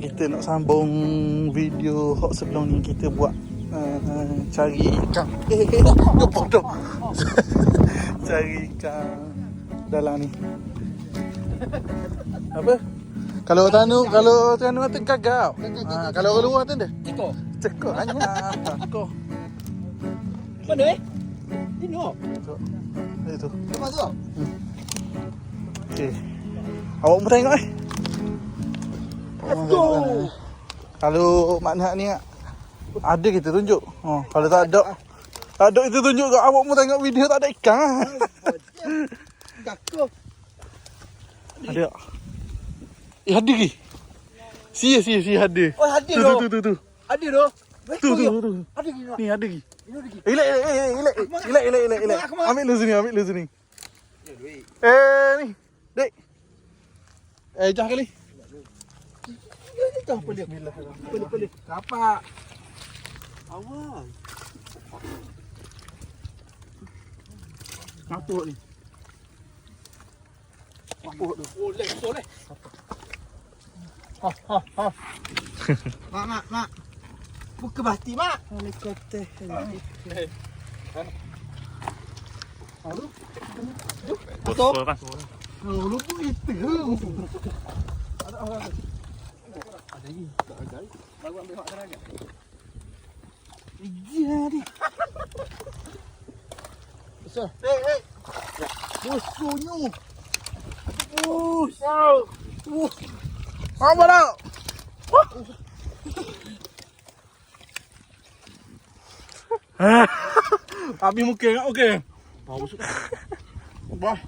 kita nak sambung video hot sebelum ni kita buat cari ikan. Dia bodoh. Cari ikan dalam ni. Apa? Kalau tanu tu gagal. Kalau orang luar tu dia. Cekok hanya takut. Mana Tengok. Itu. Lepas tu. Okey. Awak mau tengok Let's go. Kalau makna ni ada kita tunjuk. Kalau tak ada kita tunjuk kat awak mau tengok video tak ada ikan. Gakuk. Ada. Ada ke? Sia ada. Oh, ada tu. Ada doh. Tu. Ada ni. Ni ada ke? Ini lagi. Elak. Ambil lu sini. Ni. Dek. Jah kali. Ini tahu pelih. Pelih. Kapak. Awal. Apa ni? Apa tu? Boleh. Mak. Buka bati, Mak. Helikopter. Aduh. Betul. Lupa itu. Ada. Ada lagi. Tak ada. Baru ambil hak teraga. Jadi. Besar. Hey. Musuhnya. Apa dah? Habis muka enggak okey. Bau sudah. Wah.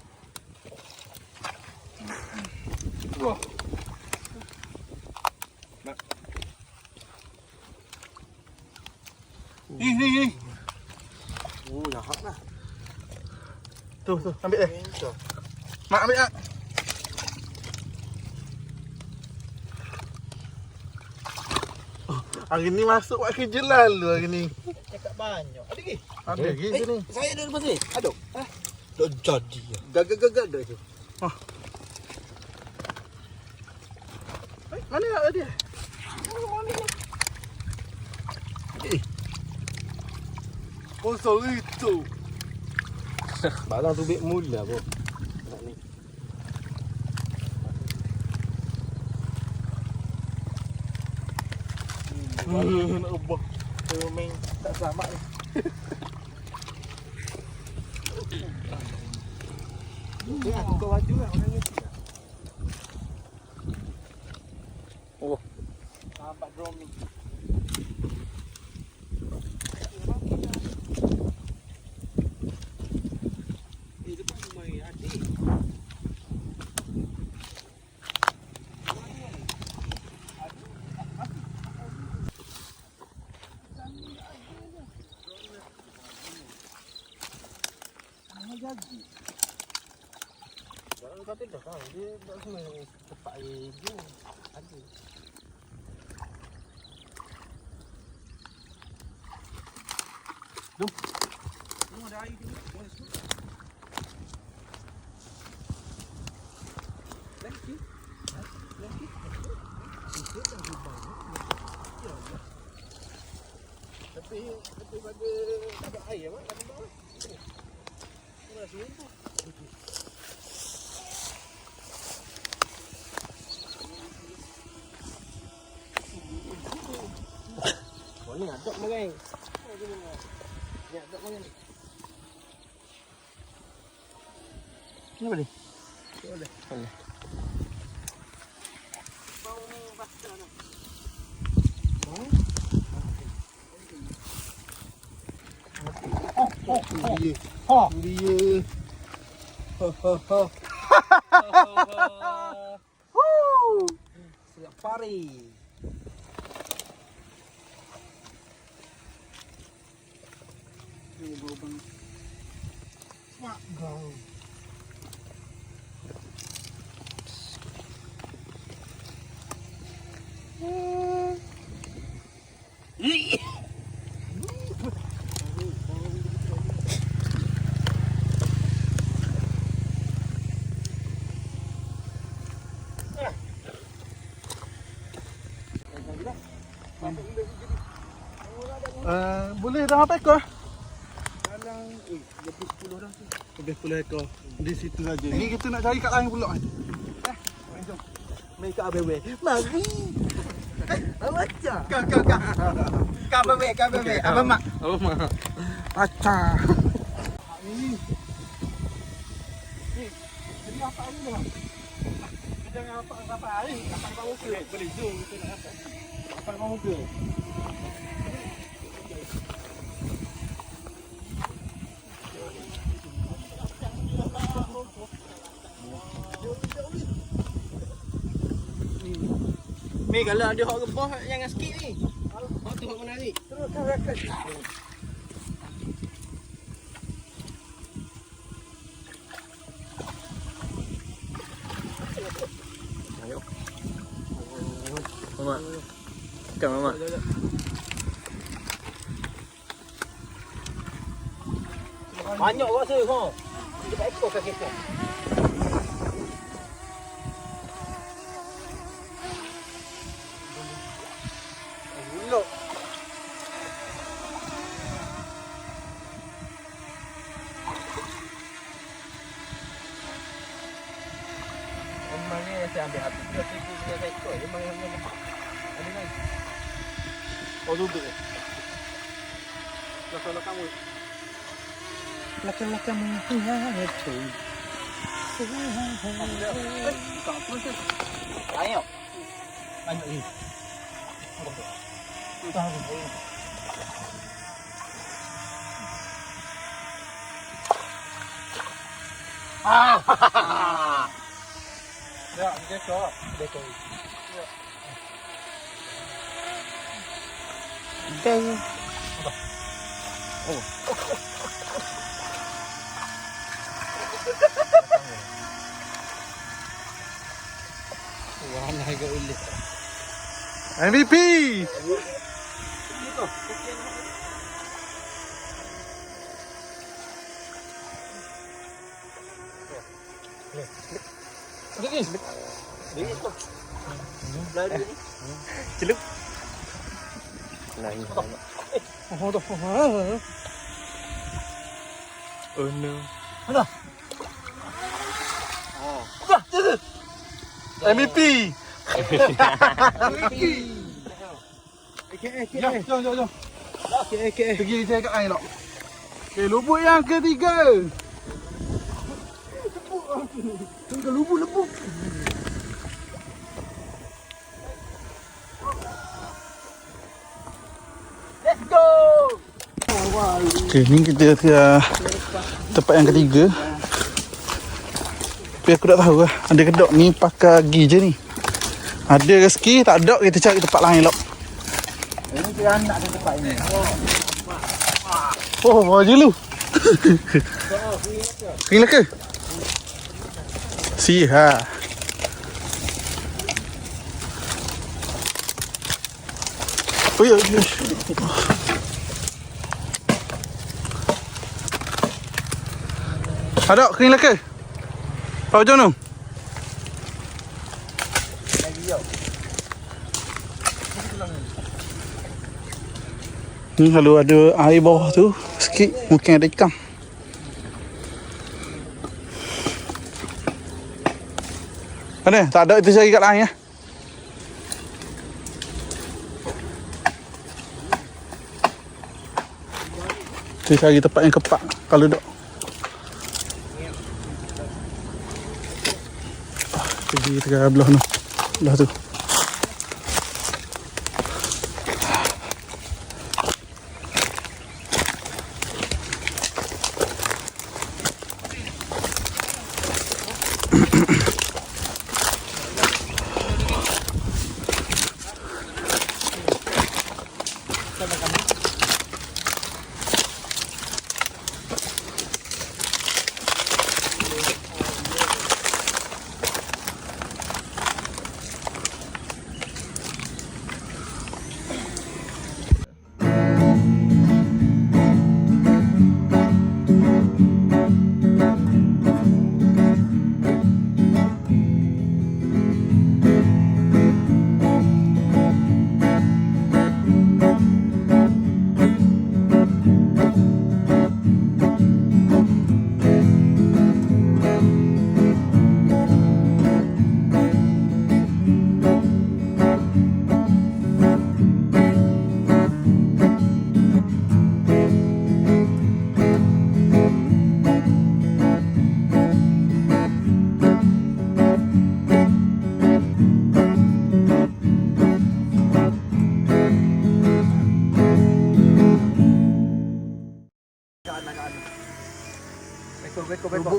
Ni. Oh, jahat lah. Tu, ambil deh. Mak ambil ah. Hari ni masuk buat kerja lalu hari ni. Cakap banyak. Ada lagi? Ada lagi sini. Saya ada lepas ni. Ada. Dah jadi. Gagal dah tu. Mana nak dia? Kosong itu. Barang tu beg mula pun. Ni. Nak ubah. Dia main tak selamat ni. Ya, tukar baju lah orang ni. Oh. Nampak drum ni. Depan rumah ni adik. Jadi. Barang kata dah kan, dia tak semua tempat air je. Ada. Jom. Ada air tu. Boleh sebut. Lagi. Tapi pada tak ada air apa? Tak ada. Dah sini tu. Ni adok makan. Ni adok makan ni. Ni apa ni? Boleh. Bau basah nak. Dia. Siap pari. Ni bau bang. Mak bau. Boleh dah apa ekor? Dalam lebih 10 dah tu. Lebih 10 ekor. Di situ saja. Ni kita nak cari kat lain pula. Jom. Mai kat abewe. Mari. Macam. Kau bebe. Abang mak. Oh mak. Acah. Ni. Jadi apa ni dah? Jangan apa air. Apa kau muka? Boleh zoom kita nak apa. Apa kau muka? Ni kalau ada hok rebah jangan sikit ni. Hok tu hok menarik. Teruskan rakat. Ayo. Mama. Kan mama. Banyak rasa ha. Kita ekor kaki kita. Look. Memangnya saya ambil hati dia tipu punya ekor. Memang ada lagi. Oh duduk. Kalau kamu Laka-laka menghanyut. Ayo. Banyak ni. ya, dia kau. Betul. Bang. Oh. Wah, nak agak ulit. MVP. Celup. Oh no. MVP. Jom. Okay. Pergi saya kat air tak? Okay, lubuk yang ketiga. Tunggu lubuk. Let's go. Okay, ni kita ke tempat yang ketiga. Tapi aku tak tahu lah. Ada kedok ni pakai gi je ni. Ada rezeki, tak ada kita cari tempat lain lah. Ini dia anak di tempat ini. Oh, bawa je lu. Kering ke? Siha. Oh ya. Ada kering ke? Tahu je nu? Ni kalau ada air bawah tu sikit mungkin ada ikan. Mana? Tak ada, kita cari kat lain ya. Kita cari tempat yang kepak kalau dok. Pergi dekat belah tu. Belah tu.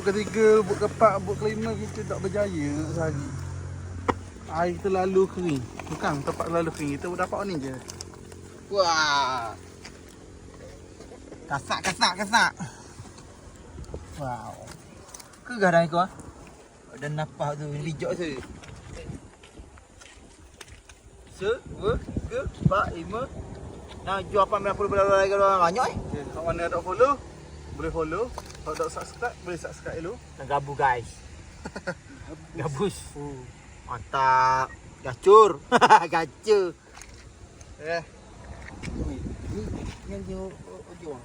ketiga, bot keempat, bot kelima kita tak berjaya nak sari. Air terlalu kering. Bukan, tempat terlalu kering. Kita dapat ni je. Wah. Kasak. Wow. Ke garang aku ah? Dan nampak tu lijak tu. 1, 2, 3, 4, 5. Nah, jual 80 lagi orang banyak eh. Okay, kat mana tak follow, boleh follow. Kalau tak subscribe, boleh subscribe dulu. Nak gabu guys. Gabus. Mantap. Gacur. Gacur. Eh, Ni yang jual.